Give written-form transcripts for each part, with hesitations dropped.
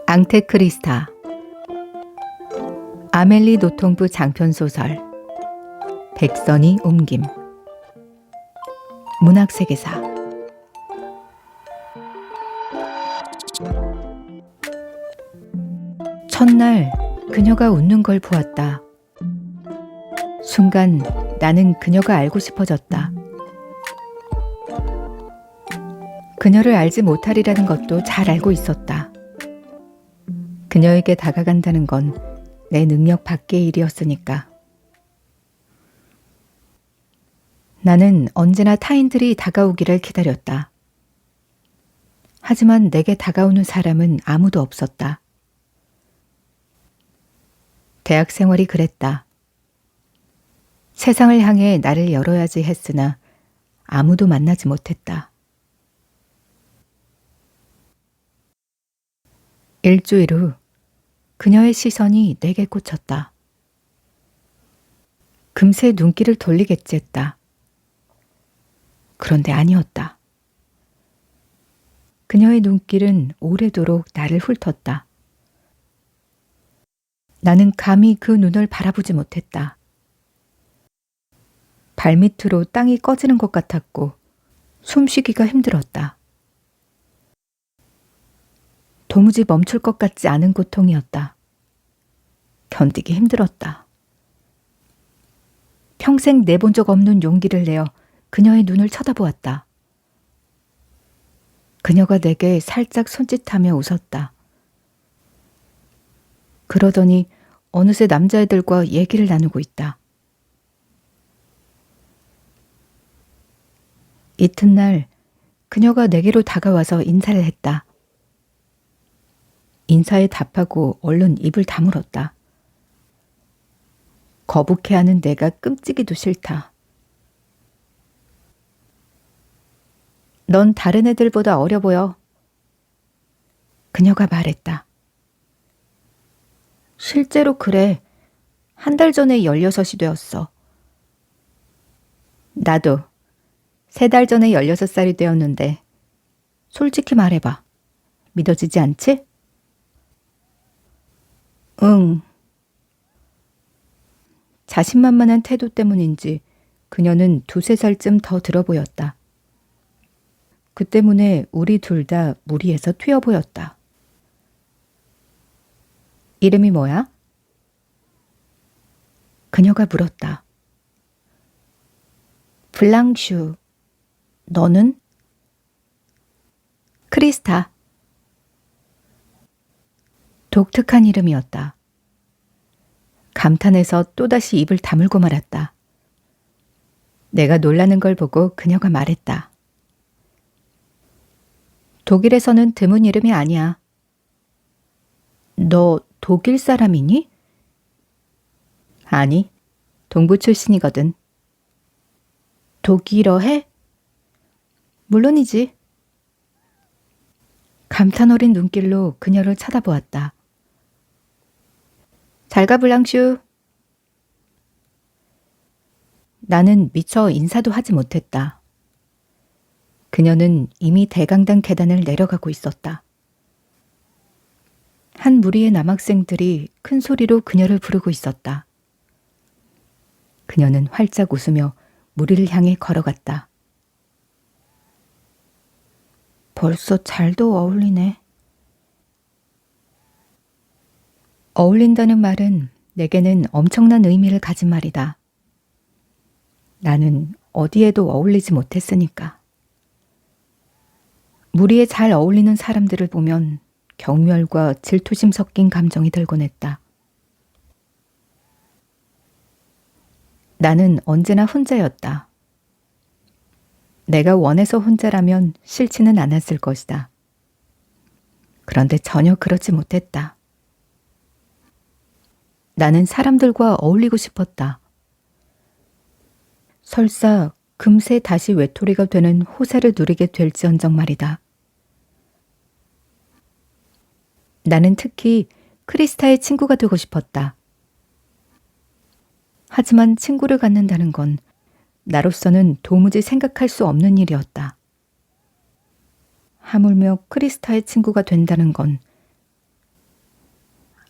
앙테크리스타. 아멜리 노통부 장편소설. 백선이 옮김. 문학세계사. 첫날 그녀가 웃는 걸 보았다. 순간 나는 그녀가 알고 싶어졌다. 그녀를 알지 못하리라는 것도 잘 알고 있었다. 그녀에게 다가간다는 건 내 능력 밖의 일이었으니까. 나는 언제나 타인들이 다가오기를 기다렸다. 하지만 내게 다가오는 사람은 아무도 없었다. 대학 생활이 그랬다. 세상을 향해 나를 열어야지 했으나 아무도 만나지 못했다. 일주일 후 그녀의 시선이 내게 꽂혔다. 금세 눈길을 돌리겠지 했다. 그런데 아니었다. 그녀의 눈길은 오래도록 나를 훑었다. 나는 감히 그 눈을 바라보지 못했다. 발밑으로 땅이 꺼지는 것 같았고 숨쉬기가 힘들었다. 도무지 멈출 것 같지 않은 고통이었다. 견디기 힘들었다. 평생 내본 적 없는 용기를 내어 그녀의 눈을 쳐다보았다. 그녀가 내게 살짝 손짓하며 웃었다. 그러더니 어느새 남자애들과 얘기를 나누고 있다. 이튿날 그녀가 내게로 다가와서 인사를 했다. 인사에 답하고 얼른 입을 다물었다. 거북해하는 내가 끔찍이도 싫다. 넌 다른 애들보다 어려 보여. 그녀가 말했다. 실제로 그래. 한 달 전에 16이 되었어. 나도 3달 전에 16살이 되었는데 솔직히 말해봐. 믿어지지 않지? 응. 자신만만한 태도 때문인지 그녀는 2~3살쯤 더 들어 보였다. 그 때문에 우리 둘 다 무리해서 튀어 보였다. 이름이 뭐야? 그녀가 물었다. 블랑슈. 너는? 크리스타. 독특한 이름이었다. 감탄해서 또다시 입을 다물고 말았다. 내가 놀라는 걸 보고 그녀가 말했다. 독일에서는 드문 이름이 아니야. 너 독일 사람이니? 아니, 동부 출신이거든. 독일어 해? 물론이지. 감탄 어린 눈길로 그녀를 쳐다보았다. 잘가 블랑슈. 나는 미처 인사도 하지 못했다. 그녀는 이미 대강당 계단을 내려가고 있었다. 한 무리의 남학생들이 큰 소리로 그녀를 부르고 있었다. 그녀는 활짝 웃으며 무리를 향해 걸어갔다. 벌써 잘도 어울리네. 어울린다는 말은 내게는 엄청난 의미를 가진 말이다. 나는 어디에도 어울리지 못했으니까. 무리에 잘 어울리는 사람들을 보면 경멸과 질투심 섞인 감정이 들곤 했다. 나는 언제나 혼자였다. 내가 원해서 혼자라면 싫지는 않았을 것이다. 그런데 전혀 그렇지 못했다. 나는 사람들과 어울리고 싶었다. 설사 금세 다시 외톨이가 되는 호사를 누리게 될지언정 말이다. 나는 특히 크리스타의 친구가 되고 싶었다. 하지만 친구를 갖는다는 건 나로서는 도무지 생각할 수 없는 일이었다. 하물며 크리스타의 친구가 된다는 건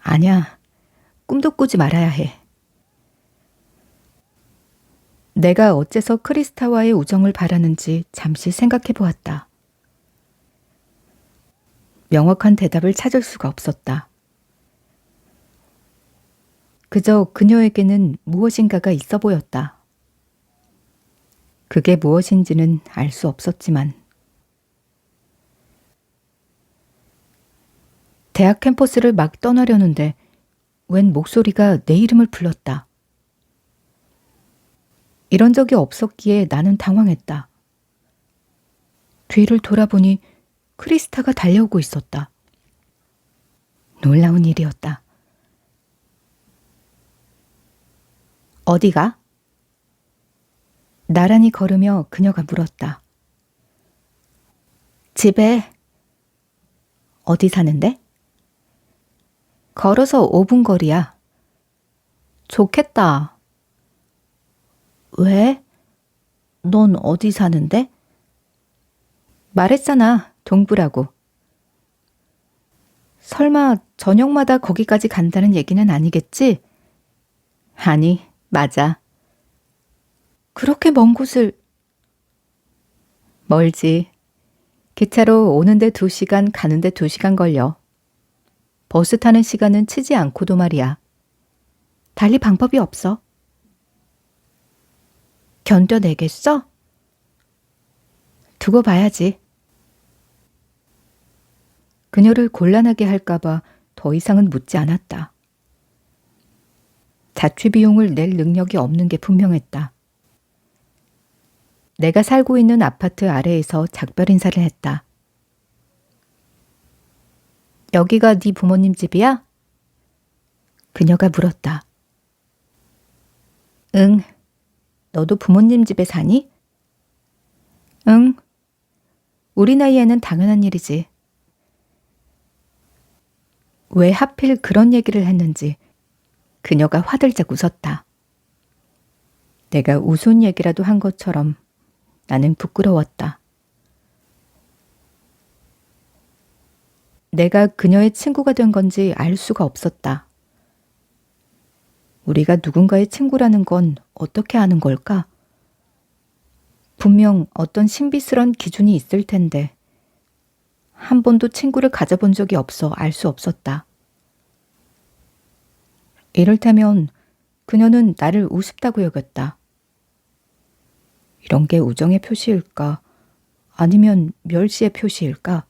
아니야. 꿈도 꾸지 말아야 해. 내가 어째서 크리스타와의 우정을 바라는지 잠시 생각해 보았다. 명확한 대답을 찾을 수가 없었다. 그저 그녀에게는 무엇인가가 있어 보였다. 그게 무엇인지는 알 수 없었지만. 대학 캠퍼스를 막 떠나려는데 웬 목소리가 내 이름을 불렀다. 이런 적이 없었기에 나는 당황했다. 뒤를 돌아보니 크리스타가 달려오고 있었다. 놀라운 일이었다. 어디가? 나란히 걸으며 그녀가 물었다. 집에. 어디 사는데? 걸어서 5분 거리야. 좋겠다. 왜? 넌 어디 사는데? 말했잖아, 동부라고. 설마 저녁마다 거기까지 간다는 얘기는 아니겠지? 아니, 맞아. 그렇게 먼 곳을... 멀지. 기차로 오는데 2시간, 가는데 2시간 걸려. 버스 타는 시간은 치지 않고도 말이야. 달리 방법이 없어. 견뎌내겠어? 두고 봐야지. 그녀를 곤란하게 할까봐 더 이상은 묻지 않았다. 자취 비용을 낼 능력이 없는 게 분명했다. 내가 살고 있는 아파트 아래에서 작별 인사를 했다. 여기가 네 부모님 집이야? 그녀가 물었다. 응. 너도 부모님 집에 사니? 응. 우리 나이에는 당연한 일이지. 왜 하필 그런 얘기를 했는지 그녀가 화들짝 웃었다. 내가 우스운 얘기라도 한 것처럼 나는 부끄러웠다. 내가 그녀의 친구가 된 건지 알 수가 없었다. 우리가 누군가의 친구라는 건 어떻게 아는 걸까? 분명 어떤 신비스런 기준이 있을 텐데 한 번도 친구를 가져본 적이 없어 알 수 없었다. 이를테면 그녀는 나를 우습다고 여겼다. 이런 게 우정의 표시일까? 아니면 멸시의 표시일까?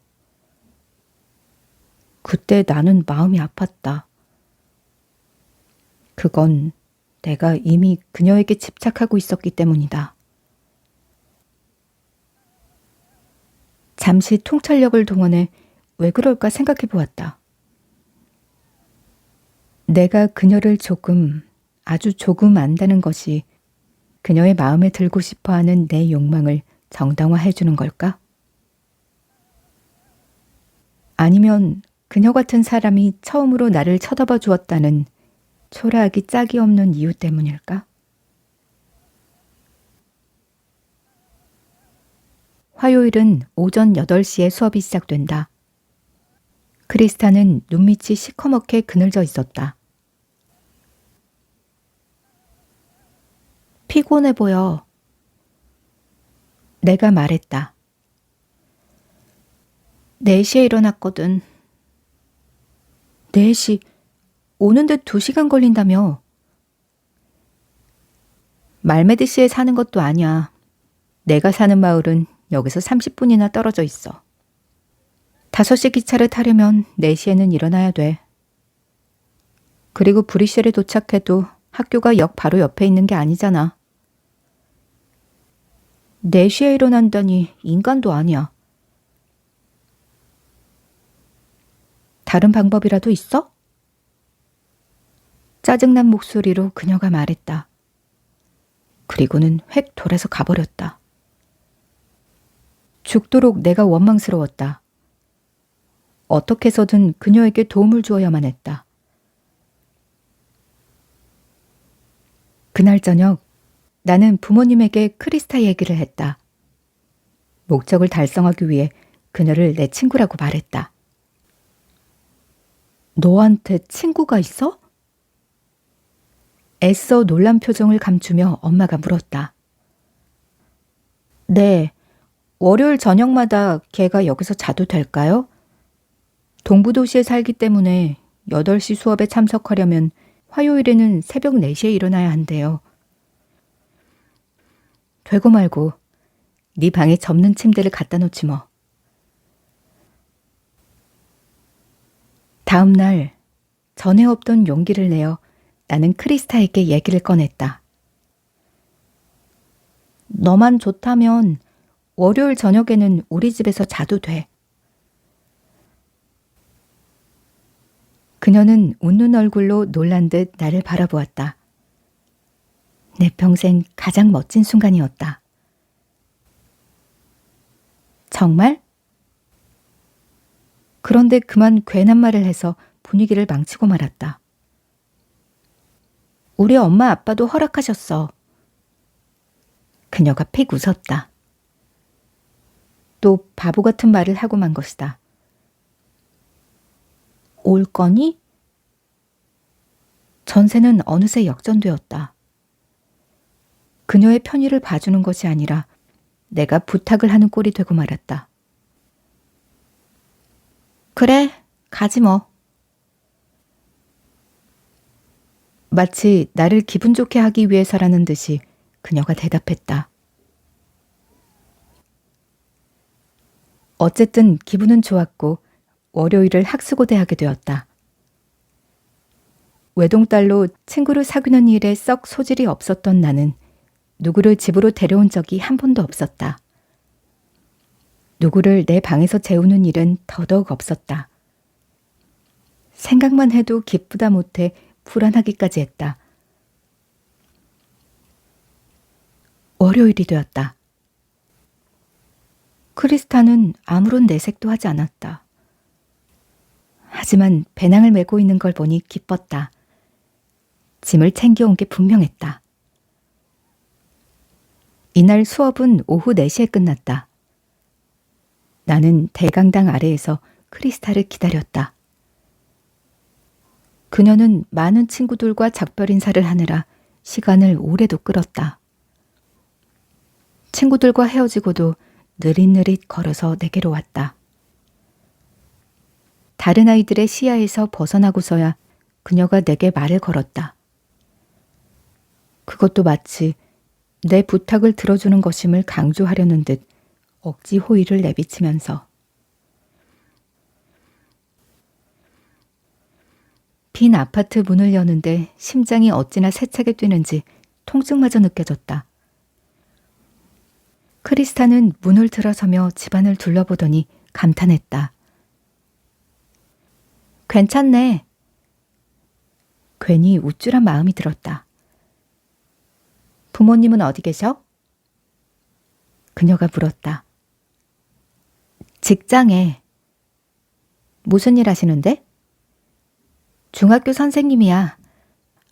그때 나는 마음이 아팠다. 그건 내가 이미 그녀에게 집착하고 있었기 때문이다. 잠시 통찰력을 동원해 왜 그럴까 생각해 보았다. 내가 그녀를 조금, 아주 조금 안다는 것이 그녀의 마음에 들고 싶어하는 내 욕망을 정당화해 주는 걸까? 아니면 그녀 같은 사람이 처음으로 나를 쳐다봐 주었다는 초라하기 짝이 없는 이유 때문일까? 화요일은 오전 8시에 수업이 시작된다. 크리스타는 눈밑이 시커멓게 그늘져 있었다. 피곤해 보여. 내가 말했다. 4시에 일어났거든. 4시, 오는데 2시간 걸린다며. 말메드시에 사는 것도 아니야. 내가 사는 마을은 여기서 30분이나 떨어져 있어. 5시 기차를 타려면 4시에는 일어나야 돼. 그리고 브뤼셀에 도착해도 학교가 역 바로 옆에 있는 게 아니잖아. 4시에 일어난다니 인간도 아니야. 다른 방법이라도 있어? 짜증난 목소리로 그녀가 말했다. 그리고는 획 돌아서 가버렸다. 죽도록 내가 원망스러웠다. 어떻게 해서든 그녀에게 도움을 주어야만 했다. 그날 저녁 나는 부모님에게 크리스타 얘기를 했다. 목적을 달성하기 위해 그녀를 내 친구라고 말했다. 너한테 친구가 있어? 애써 놀란 표정을 감추며 엄마가 물었다. 네, 월요일 저녁마다 걔가 여기서 자도 될까요? 동부도시에 살기 때문에 8시 수업에 참석하려면 화요일에는 새벽 4시에 일어나야 한대요. 되고 말고 네 방에 접는 침대를 갖다 놓지 뭐. 다음 날 전에 없던 용기를 내어 나는 크리스타에게 얘기를 꺼냈다. 너만 좋다면 월요일 저녁에는 우리 집에서 자도 돼. 그녀는 웃는 얼굴로 놀란 듯 나를 바라보았다. 내 평생 가장 멋진 순간이었다. 정말? 그런데 그만 괜한 말을 해서 분위기를 망치고 말았다. 우리 엄마 아빠도 허락하셨어. 그녀가 픽 웃었다. 또 바보 같은 말을 하고 만 것이다. 올 거니? 전세는 어느새 역전되었다. 그녀의 편의를 봐주는 것이 아니라 내가 부탁을 하는 꼴이 되고 말았다. 그래, 가지 뭐. 마치 나를 기분 좋게 하기 위해서라는 듯이 그녀가 대답했다. 어쨌든 기분은 좋았고 월요일을 학수고대하게 되었다. 외동딸로 친구를 사귀는 일에 썩 소질이 없었던 나는 누구를 집으로 데려온 적이 한 번도 없었다. 누구를 내 방에서 재우는 일은 더더욱 없었다. 생각만 해도 기쁘다 못해 불안하기까지 했다. 월요일이 되었다. 크리스타는 아무런 내색도 하지 않았다. 하지만 배낭을 메고 있는 걸 보니 기뻤다. 짐을 챙겨온 게 분명했다. 이날 수업은 오후 4시에 끝났다. 나는 대강당 아래에서 크리스타를 기다렸다. 그녀는 많은 친구들과 작별 인사를 하느라 시간을 오래도 끌었다. 친구들과 헤어지고도 느릿느릿 걸어서 내게로 왔다. 다른 아이들의 시야에서 벗어나고서야 그녀가 내게 말을 걸었다. 그것도 마치 내 부탁을 들어주는 것임을 강조하려는 듯 억지 호의를 내비치면서. 빈 아파트 문을 여는데 심장이 어찌나 세차게 뛰는지 통증마저 느껴졌다. 크리스타는 문을 들어서며 집안을 둘러보더니 감탄했다. 괜찮네. 괜히 우쭐한 마음이 들었다. 부모님은 어디 계셔? 그녀가 물었다. 직장에. 무슨 일 하시는데? 중학교 선생님이야.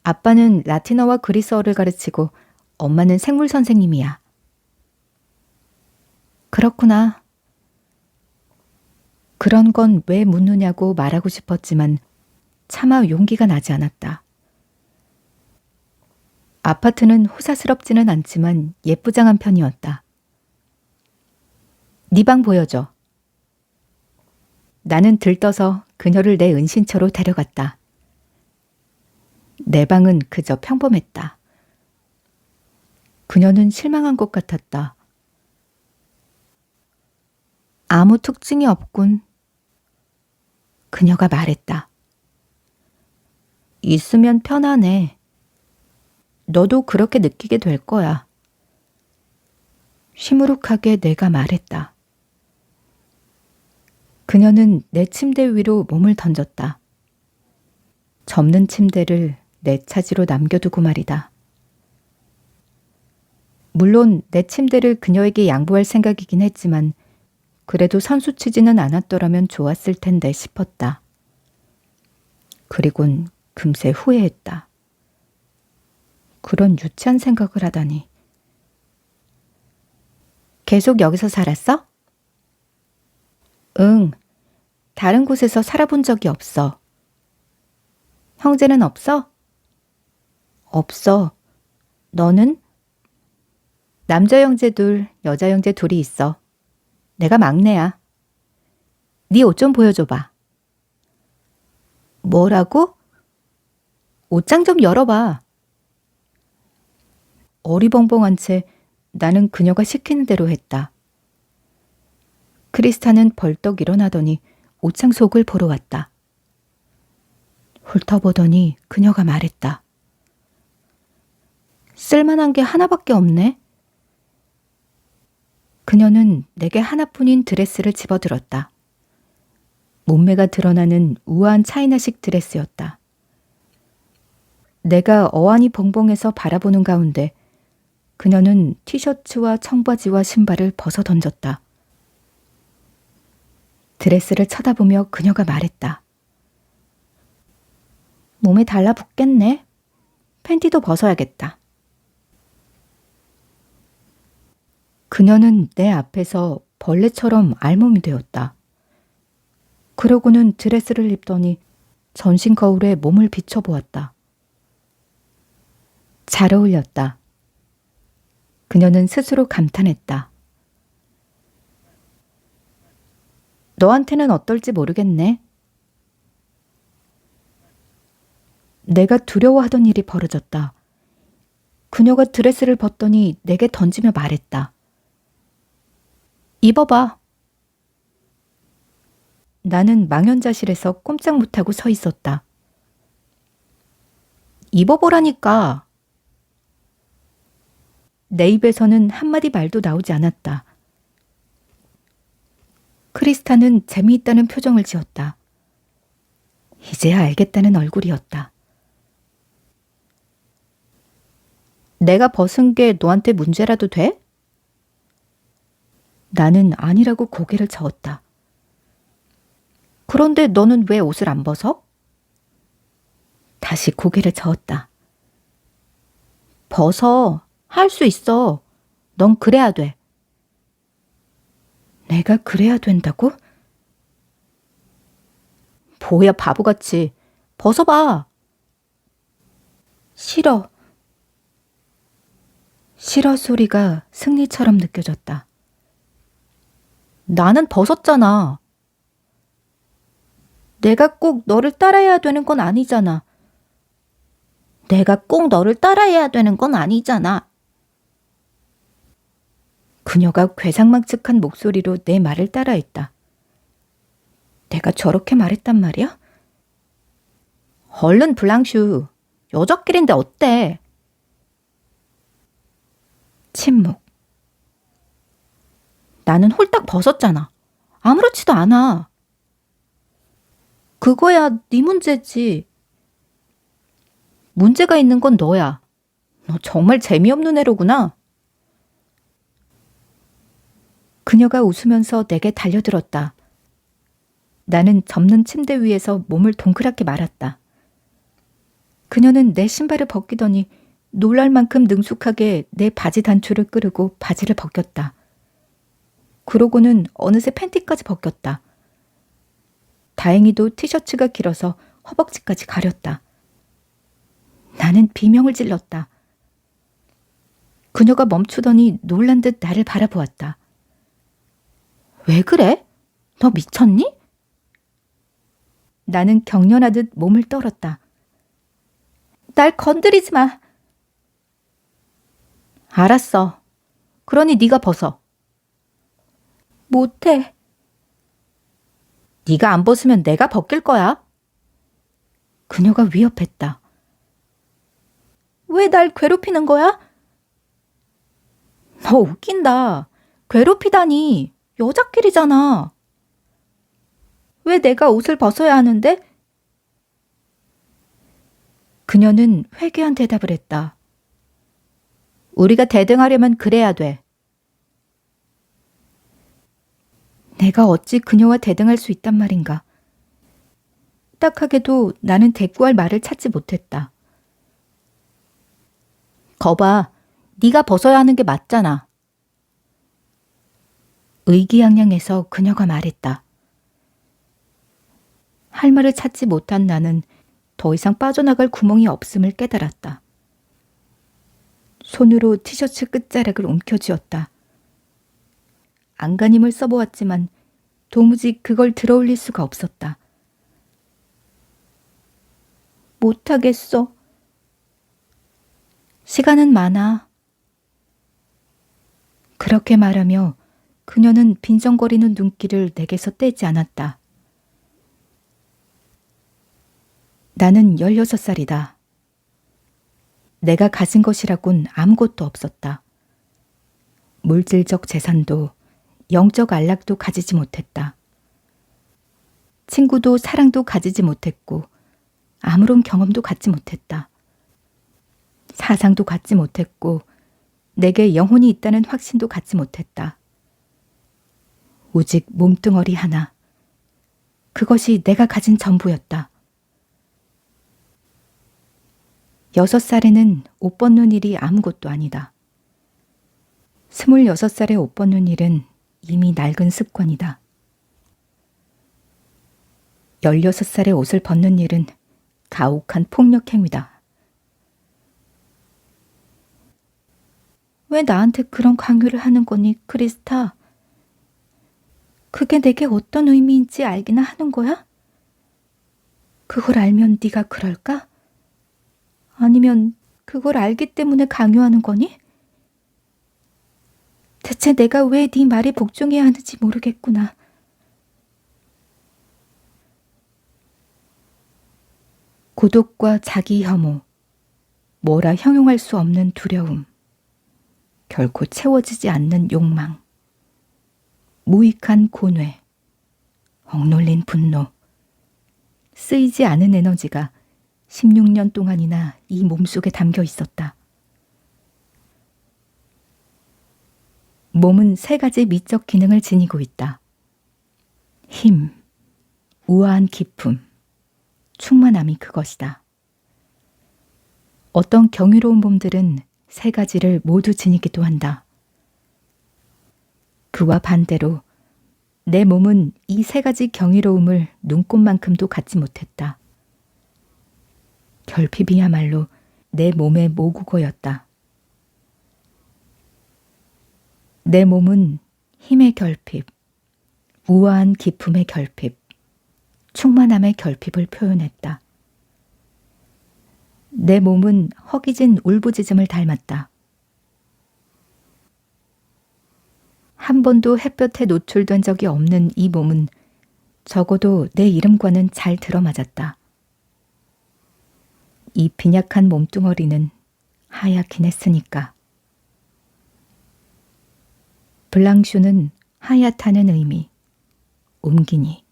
아빠는 라틴어와 그리스어를 가르치고 엄마는 생물 선생님이야. 그렇구나. 그런 건 왜 묻느냐고 말하고 싶었지만 차마 용기가 나지 않았다. 아파트는 호사스럽지는 않지만 예쁘장한 편이었다. 네 방 보여줘. 나는 들떠서 그녀를 내 은신처로 데려갔다. 내 방은 그저 평범했다. 그녀는 실망한 것 같았다. 아무 특징이 없군. 그녀가 말했다. 있으면 편하네. 너도 그렇게 느끼게 될 거야. 시무룩하게 내가 말했다. 그녀는 내 침대 위로 몸을 던졌다. 접는 침대를 내 차지로 남겨두고 말이다. 물론 내 침대를 그녀에게 양보할 생각이긴 했지만 그래도 선수치지는 않았더라면 좋았을 텐데 싶었다. 그리곤 금세 후회했다. 그런 유치한 생각을 하다니. 계속 여기서 살았어? 응, 다른 곳에서 살아본 적이 없어. 형제는 없어? 없어. 너는? 남자 형제 둘, 여자 형제 둘이 있어. 내가 막내야. 네 옷 좀 보여줘봐. 뭐라고? 옷장 좀 열어봐. 어리벙벙한 채 나는 그녀가 시키는 대로 했다. 크리스타는 벌떡 일어나더니 옷장 속을 보러 왔다. 훑어보더니 그녀가 말했다. 쓸만한 게 하나밖에 없네. 그녀는 내게 하나뿐인 드레스를 집어들었다. 몸매가 드러나는 우아한 차이나식 드레스였다. 내가 어안이 벙벙해서 바라보는 가운데 그녀는 티셔츠와 청바지와 신발을 벗어 던졌다. 드레스를 쳐다보며 그녀가 말했다. 몸에 달라붙겠네. 팬티도 벗어야겠다. 그녀는 내 앞에서 벌레처럼 알몸이 되었다. 그러고는 드레스를 입더니 전신 거울에 몸을 비춰보았다. 잘 어울렸다. 그녀는 스스로 감탄했다. 너한테는 어떨지 모르겠네. 내가 두려워하던 일이 벌어졌다. 그녀가 드레스를 벗더니 내게 던지며 말했다. 입어봐. 나는 망연자실해서 꼼짝 못하고 서 있었다. 입어보라니까. 내 입에서는 한마디 말도 나오지 않았다. 크리스타는 재미있다는 표정을 지었다. 이제야 알겠다는 얼굴이었다. 내가 벗은 게 너한테 문제라도 돼? 나는 아니라고 고개를 저었다. 그런데 너는 왜 옷을 안 벗어? 다시 고개를 저었다. 벗어. 할 수 있어. 넌 그래야 돼. 내가 그래야 된다고? 뭐야 바보같이. 벗어봐. 싫어. 싫어 소리가 승리처럼 느껴졌다. 나는 벗었잖아. 내가 꼭 너를 따라해야 되는 건 아니잖아. 내가 꼭 너를 따라해야 되는 건 아니잖아. 그녀가 괴상망측한 목소리로 내 말을 따라했다. 내가 저렇게 말했단 말이야? 얼른 블랑슈. 여자끼리인데 어때? 침묵. 나는 홀딱 벗었잖아. 아무렇지도 않아. 그거야 네 문제지. 문제가 있는 건 너야. 너 정말 재미없는 애로구나. 그녀가 웃으면서 내게 달려들었다. 나는 접는 침대 위에서 몸을 동그랗게 말았다. 그녀는 내 신발을 벗기더니 놀랄 만큼 능숙하게 내 바지 단추를 끄르고 바지를 벗겼다. 그러고는 어느새 팬티까지 벗겼다. 다행히도 티셔츠가 길어서 허벅지까지 가렸다. 나는 비명을 질렀다. 그녀가 멈추더니 놀란 듯 나를 바라보았다. 왜 그래? 너 미쳤니? 나는 경련하듯 몸을 떨었다. 날 건드리지 마. 알았어. 그러니 네가 벗어. 못해. 네가 안 벗으면 내가 벗길 거야. 그녀가 위협했다. 왜 날 괴롭히는 거야? 너 웃긴다. 괴롭히다니. 여자끼리잖아. 왜 내가 옷을 벗어야 하는데? 그녀는 회개한 대답을 했다. 우리가 대등하려면 그래야 돼. 내가 어찌 그녀와 대등할 수 있단 말인가. 딱하게도 나는 대꾸할 말을 찾지 못했다. 거봐, 네가 벗어야 하는 게 맞잖아. 의기양양해서 그녀가 말했다. 할 말을 찾지 못한 나는 더 이상 빠져나갈 구멍이 없음을 깨달았다. 손으로 티셔츠 끝자락을 움켜쥐었다. 안간힘을 써보았지만 도무지 그걸 들어올릴 수가 없었다. 못하겠어. 시간은 많아. 그렇게 말하며 그녀는 빈정거리는 눈길을 내게서 떼지 않았다. 나는 16살이다. 내가 가진 것이라곤 아무것도 없었다. 물질적 재산도 영적 안락도 가지지 못했다. 친구도 사랑도 가지지 못했고 아무런 경험도 갖지 못했다. 사상도 갖지 못했고 내게 영혼이 있다는 확신도 갖지 못했다. 오직 몸뚱어리 하나. 그것이 내가 가진 전부였다. 6살에는 옷 벗는 일이 아무것도 아니다. 26살에 옷 벗는 일은 이미 낡은 습관이다. 16살에 옷을 벗는 일은 가혹한 폭력 행위다. 왜 나한테 그런 강요를 하는 거니, 크리스타? 그게 내게 어떤 의미인지 알기나 하는 거야? 그걸 알면 네가 그럴까? 아니면 그걸 알기 때문에 강요하는 거니? 대체 내가 왜 네 말에 복종해야 하는지 모르겠구나. 고독과 자기 혐오, 뭐라 형용할 수 없는 두려움, 결코 채워지지 않는 욕망, 무익한 고뇌, 억눌린 분노, 쓰이지 않은 에너지가 16년 동안이나 이 몸속에 담겨 있었다. 몸은 3가지 미적 기능을 지니고 있다. 힘, 우아한 기품, 충만함이 그것이다. 어떤 경이로운 몸들은 3가지를 모두 지니기도 한다. 그와 반대로 내 몸은 이 3가지 경이로움을 눈꽃만큼도 갖지 못했다. 결핍이야말로 내 몸의 모국어였다. 내 몸은 힘의 결핍, 우아한 기품의 결핍, 충만함의 결핍을 표현했다. 내 몸은 허기진 울부짖음을 닮았다. 한 번도 햇볕에 노출된 적이 없는 이 몸은 적어도 내 이름과는 잘 들어맞았다. 이 빈약한 몸뚱어리는 하얗긴 했으니까. 블랑슈는 하얗다는 의미, 옮기니.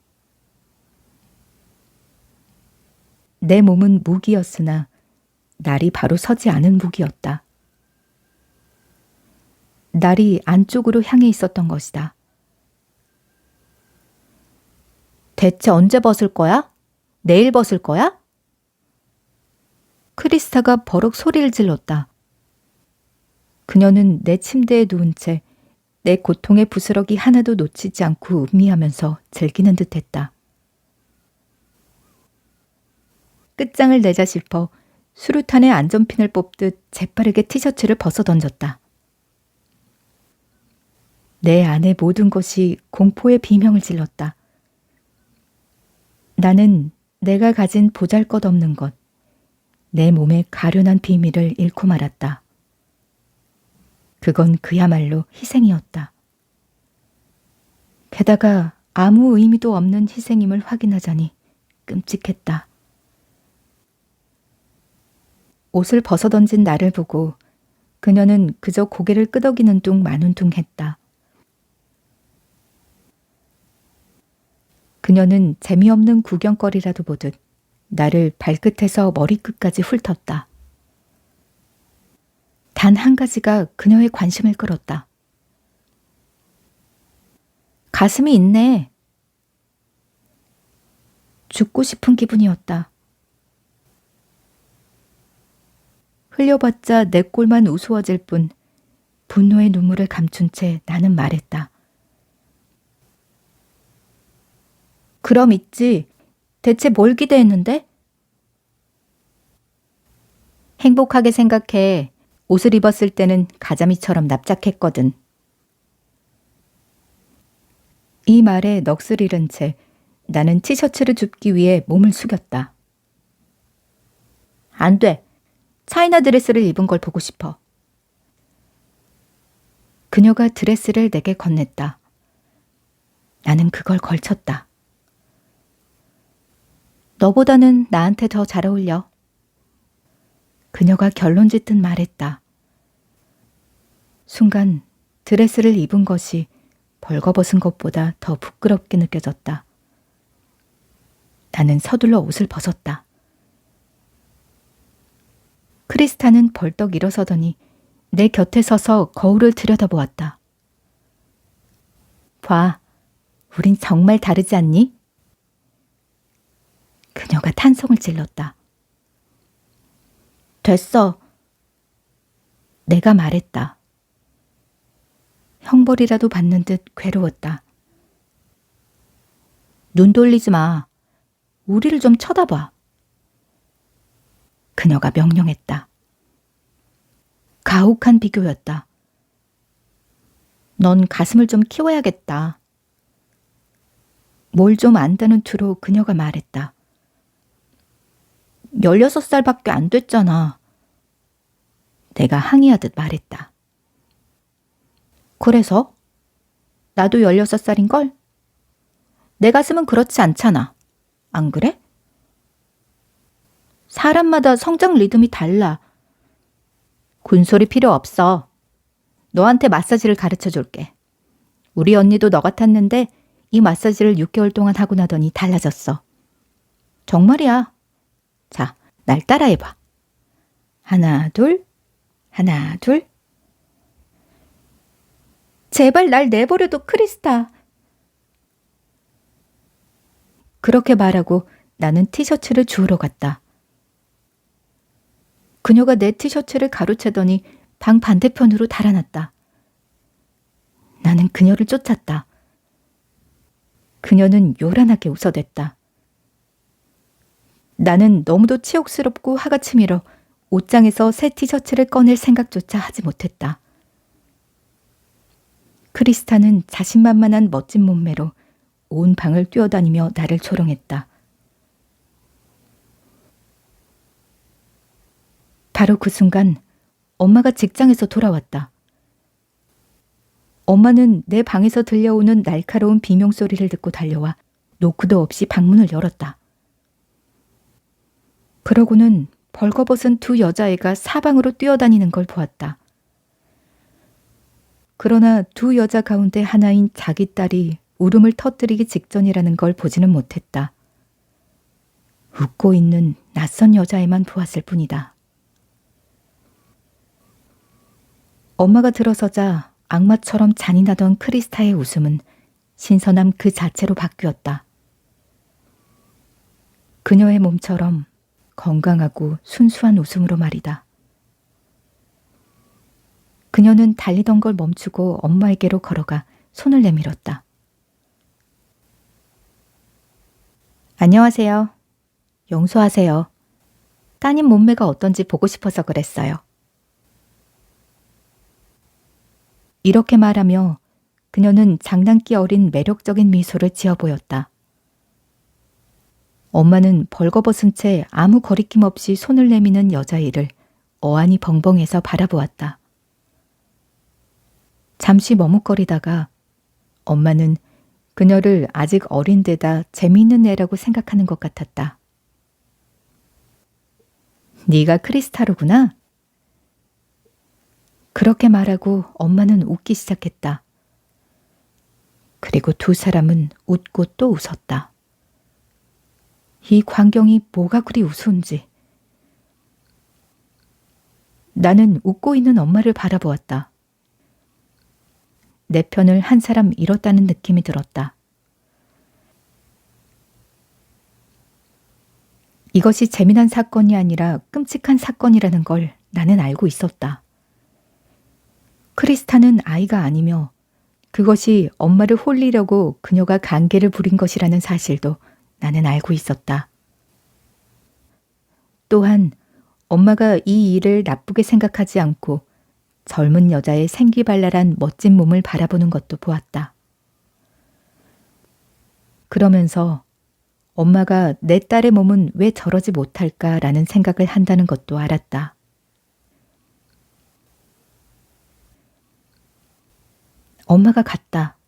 내 몸은 무기였으나 날이 바로 서지 않은 무기였다. 날이 안쪽으로 향해 있었던 것이다. 대체 언제 벗을 거야? 내일 벗을 거야? 크리스타가 버럭 소리를 질렀다. 그녀는 내 침대에 누운 채 내 고통의 부스러기 하나도 놓치지 않고 음미하면서 즐기는 듯했다. 끝장을 내자 싶어 수류탄의 안전핀을 뽑듯 재빠르게 티셔츠를 벗어던졌다. 내 안의 모든 것이 공포의 비명을 질렀다. 나는 내가 가진 보잘것없는 것, 내 몸의 가련한 비밀을 잃고 말았다. 그건 그야말로 희생이었다. 게다가 아무 의미도 없는 희생임을 확인하자니 끔찍했다. 옷을 벗어던진 나를 보고 그녀는 그저 고개를 끄덕이는 둥 마는 둥 했다. 그녀는 재미없는 구경거리라도 보듯 나를 발끝에서 머리끝까지 훑었다. 단 한 가지가 그녀의 관심을 끌었다. 가슴이 있네. 죽고 싶은 기분이었다. 흘려봤자 내 꼴만 우스워질 뿐 분노의 눈물을 감춘 채 나는 말했다. 그럼 있지. 대체 뭘 기대했는데? 행복하게 생각해. 옷을 입었을 때는 가자미처럼 납작했거든. 이 말에 넋을 잃은 채 나는 티셔츠를 줍기 위해 몸을 숙였다. 안 돼. 차이나 드레스를 입은 걸 보고 싶어. 그녀가 드레스를 내게 건넸다. 나는 그걸 걸쳤다. 너보다는 나한테 더 잘 어울려. 그녀가 결론짓듯 말했다. 순간 드레스를 입은 것이 벌거벗은 것보다 더 부끄럽게 느껴졌다. 나는 서둘러 옷을 벗었다. 크리스타는 벌떡 일어서더니 내 곁에 서서 거울을 들여다보았다. 봐, 우린 정말 다르지 않니? 그녀가 탄성을 질렀다. 됐어. 내가 말했다. 형벌이라도 받는 듯 괴로웠다. 눈 돌리지 마. 우리를 좀 쳐다봐. 그녀가 명령했다. 가혹한 비교였다. 넌 가슴을 좀 키워야겠다. 뭘 좀 안다는 투로 그녀가 말했다. 16살밖에 안 됐잖아. 내가 항의하듯 말했다. 그래서? 나도 16살인걸? 내 가슴은 그렇지 않잖아. 안 그래? 사람마다 성장 리듬이 달라. 군소리 필요 없어. 너한테 마사지를 가르쳐 줄게. 우리 언니도 너 같았는데 이 마사지를 6개월 동안 하고 나더니 달라졌어. 정말이야. 자, 날 따라해봐. 하나, 둘, 하나, 둘. 제발 날 내버려둬, 크리스타. 그렇게 말하고 나는 티셔츠를 주우러 갔다. 그녀가 내 티셔츠를 가로채더니 방 반대편으로 달아났다. 나는 그녀를 쫓았다. 그녀는 요란하게 웃어댔다. 나는 너무도 치욕스럽고 화가 치밀어 옷장에서 새 티셔츠를 꺼낼 생각조차 하지 못했다. 크리스타는 자신만만한 멋진 몸매로 온 방을 뛰어다니며 나를 조롱했다. 바로 그 순간 엄마가 직장에서 돌아왔다. 엄마는 내 방에서 들려오는 날카로운 비명소리를 듣고 달려와 노크도 없이 방문을 열었다. 그러고는 벌거벗은 두 여자애가 사방으로 뛰어다니는 걸 보았다. 그러나 두 여자 가운데 하나인 자기 딸이 울음을 터뜨리기 직전이라는 걸 보지는 못했다. 웃고 있는 낯선 여자애만 보았을 뿐이다. 엄마가 들어서자 악마처럼 잔인하던 크리스타의 웃음은 신선함 그 자체로 바뀌었다. 그녀의 몸처럼 건강하고 순수한 웃음으로 말이다. 그녀는 달리던 걸 멈추고 엄마에게로 걸어가 손을 내밀었다. 안녕하세요. 용서하세요. 따님 몸매가 어떤지 보고 싶어서 그랬어요. 이렇게 말하며 그녀는 장난기 어린 매력적인 미소를 지어 보였다. 엄마는 벌거벗은 채 아무 거리낌 없이 손을 내미는 여자애를 어안이 벙벙해서 바라보았다. 잠시 머뭇거리다가 엄마는 그녀를 아직 어린 데다 재미있는 애라고 생각하는 것 같았다. 네가 크리스타로구나? 그렇게 말하고 엄마는 웃기 시작했다. 그리고 두 사람은 웃고 또 웃었다. 이 광경이 뭐가 그리 우스운지. 나는 웃고 있는 엄마를 바라보았다. 내 편을 한 사람 잃었다는 느낌이 들었다. 이것이 재미난 사건이 아니라 끔찍한 사건이라는 걸 나는 알고 있었다. 크리스타는 아이가 아니며 그것이 엄마를 홀리려고 그녀가 간계를 부린 것이라는 사실도 나는 알고 있었다. 또한 엄마가 이 일을 나쁘게 생각하지 않고 젊은 여자의 생기발랄한 멋진 몸을 바라보는 것도 보았다. 그러면서 엄마가 내 딸의 몸은 왜 저러지 못할까라는 생각을 한다는 것도 알았다. 엄마가 갔다.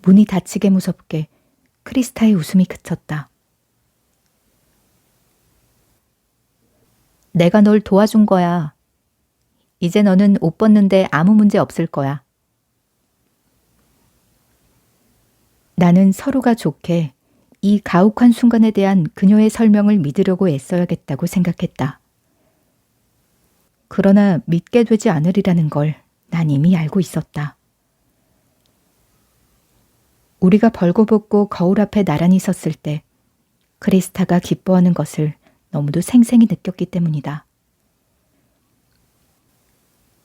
문이 닫히게 무섭게 크리스타의 웃음이 그쳤다. 내가 널 도와준 거야. 이제 너는 옷 벗는데 아무 문제 없을 거야. 나는 서로가 좋게 이 가혹한 순간에 대한 그녀의 설명을 믿으려고 애써야겠다고 생각했다. 그러나 믿게 되지 않으리라는 걸 난 이미 알고 있었다. 우리가 벌거벗고 거울 앞에 나란히 섰을 때 크리스타가 기뻐하는 것을 너무도 생생히 느꼈기 때문이다.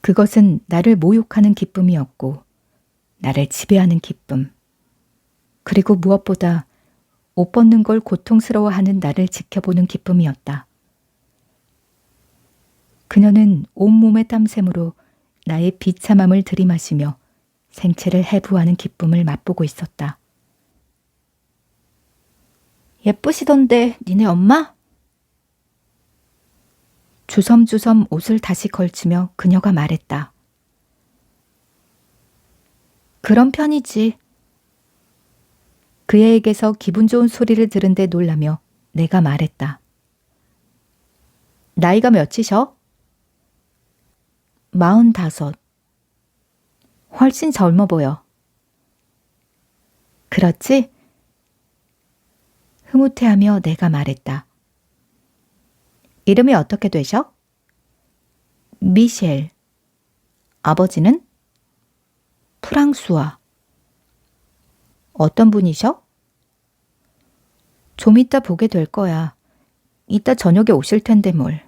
그것은 나를 모욕하는 기쁨이었고 나를 지배하는 기쁨, 그리고 무엇보다 옷 벗는 걸 고통스러워하는 나를 지켜보는 기쁨이었다. 그녀는 온몸의 땀샘으로 나의 비참함을 들이마시며 생체를 해부하는 기쁨을 맛보고 있었다. 예쁘시던데 니네 엄마? 주섬주섬 옷을 다시 걸치며 그녀가 말했다. 그런 편이지. 그의 에게서 기분 좋은 소리를 들은 데 놀라며 내가 말했다. 나이가 몇이셔? 45. 훨씬 젊어 보여. 그렇지? 흐뭇해하며 내가 말했다. 이름이 어떻게 되셔? 미셸. 아버지는? 프랑수아. 어떤 분이셔? 좀 이따 보게 될 거야. 이따 저녁에 오실 텐데 뭘.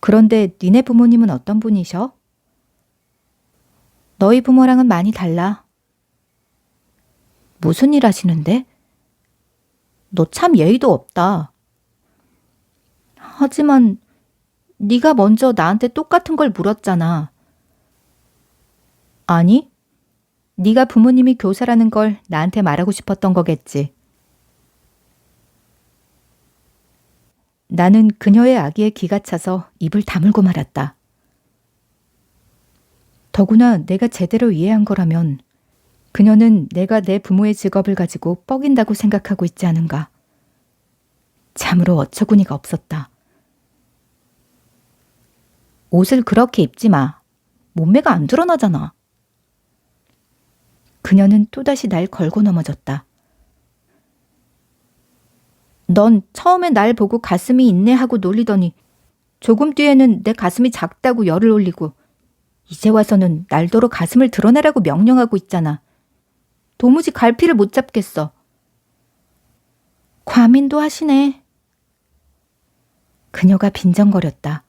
그런데 니네 부모님은 어떤 분이셔? 너희 부모랑은 많이 달라. 무슨 일 하시는데? 너 참 예의도 없다. 하지만 네가 먼저 나한테 똑같은 걸 물었잖아. 아니, 네가 부모님이 교사라는 걸 나한테 말하고 싶었던 거겠지. 나는 그녀의 아기에 기가 차서 입을 다물고 말았다. 더구나 내가 제대로 이해한 거라면 그녀는 내가 내 부모의 직업을 가지고 뻐긴다고 생각하고 있지 않은가. 참으로 어처구니가 없었다. 옷을 그렇게 입지 마. 몸매가 안 드러나잖아. 그녀는 또다시 날 걸고 넘어졌다. 넌 처음에 날 보고 가슴이 있네 하고 놀리더니 조금 뒤에는 내 가슴이 작다고 열을 올리고 이제 와서는 날더러 가슴을 드러내라고 명령하고 있잖아. 도무지 갈피를 못 잡겠어. 과민도 하시네. 그녀가 빈정거렸다.